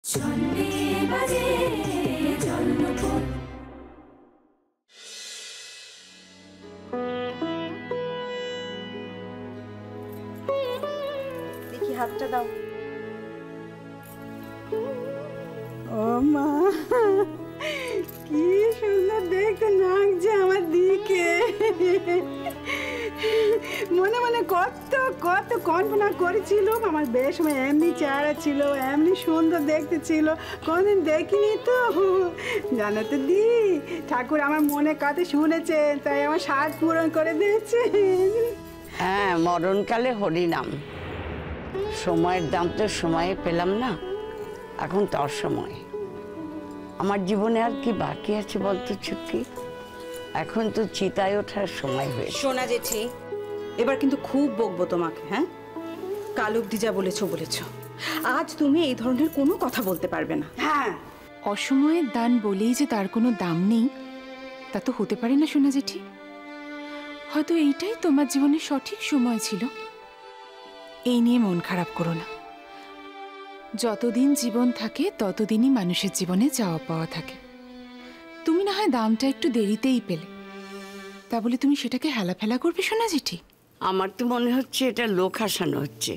দেখি হাতটা দাও। ও মা, কি সুন্দর দেখতে লাগছে আমার দিকে। মনে মনে কত কত কল্পনা করেছিলাম আমার বেশ সময় এমনি চেহারা ছিল, এমনি সুন্দর দেখতে ছিল, কোনদিন দেখিনি তো। জানো তো দি, ঠাকুর আমার মনে কথা শুনেছে, তাই আমার স্বাদ পূরণ করে দিয়েছে। হ্যাঁ, মরণকালে হরিনাম। সময়ের দাম তো সময়ে পেলাম না, এখন তো অসময়। আমার জীবনে আর কি বাকি আছে বলতো ছুটকি? এখন তো চিতায় ওঠার সময় হয়েছে। সোনা জেঠি, এবার কিন্তু খুব বকবো তোমাকে। হ্যাঁ, কাল অব্দি যা বলেছো বলেছো, আজ তুমি এই ধরনের কোনো কথা বলতে পারবে না। হ্যাঁ, অসময়ের দান বলেই যে তার কোনো দাম নেই তা তো হতে পারে না সোনা জেঠি। হয়তো এইটাই তোমার জীবনের সঠিক সময় ছিল। এই নিয়ে মন খারাপ করো না। যতদিন জীবন থাকে ততদিনই মানুষের জীবনে চাওয়া পাওয়া থাকে। তুমি না হয় দামটা একটু দেরিতেই পেলে, তা বলে তুমি সেটাকে হেলাফেলা করবে সোনা জেঠি? আমার তো মনে হচ্ছে এটা লোক হাসানো হচ্ছে।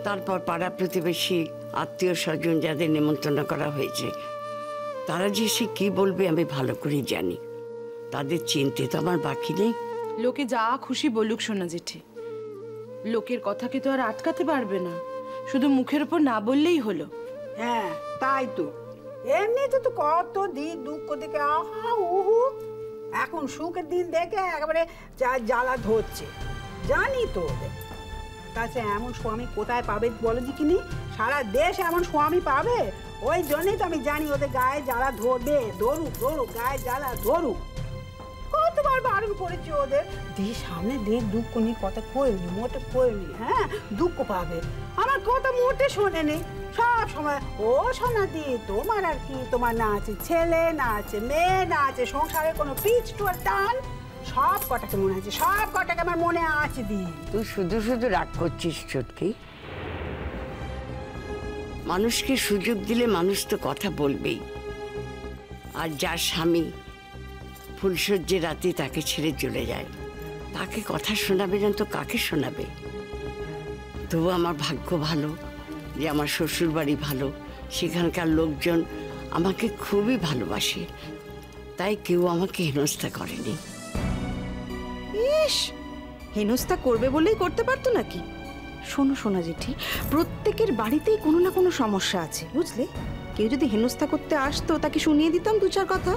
তারপর পাড়া প্রতিবেশী আত্মীয় স্বজন যাদের নিমন্ত্রণ করা হয়েছে, তারা যে সে কি বলবে আমি ভালো করে জানি। তাদের চিনতে তো আমার বাকি নেই। লোকে যা খুশি বলুক সোনা জেঠি, লোকের কথাকে তো আর আটকাতে পারবে না। শুধু মুখের উপর না বললেই হলো। হ্যাঁ তাই তো। এমনি তো কত দিন দুঃখ দেখে আহা উহু, এখন সুখের দিন দেখে একেবারে জ্বালা ধরছে। জানি তো ওদের কাছে এমন স্বামী কোথায় পাবে বলো দেখিনি? সারা দেশ এমন স্বামী পাবে? ওই জন্যই তো আমি জানি ওদের গায়ে জ্বালা ধরবে। ধরুক ধরুক, গায়ে জ্বালা ধরুক। কতবার বারণ করেছি ওদের, দিয়ে সামনে দিয়ে দুঃখ নিয়ে কথা কইনি, মোটে কইনি। হ্যাঁ, দুঃখ পাবে, আমার কথা মোটে শোনেনি। সব সময় ও শোনা দি, তোমার আর কি, তোমার না আছে ছেলে, না আছে মেয়ে, না আছে সংসারের কোনো পিছ টুয়ার টান। সব কটাকে মনে আছে, সব কটাকে আমার মনে আছে দি। তুই শুধু শুধু রাগ করছিস চটকি। মানুষকে সুযোগ দিলে মানুষ তো কথা বলবেই। আর যার স্বামী ফুলসজ্জে রাতে তাকে ছেড়ে চলে যায়, তাকে কথা শোনাবে না তো কাকে শোনাবে? তবু আমার ভাগ্য ভালো যে আমার শ্বশুর বাড়ি ভালো, সেখানকার লোকজন আমাকে খুবই ভালোবাসে, তাই কেউ আমাকে হেনস্থা করেনি। ইস, হেনস্থা করবে বলেই করতে পারতো নাকি? শোনো সোনা জেঠি, প্রত্যেকের বাড়িতেই কোনো না কোনো সমস্যা আছে, বুঝলে? কেউ যদি হেনস্থা করতে আসতো তাকে শুনিয়ে দিতাম দু চার কথা।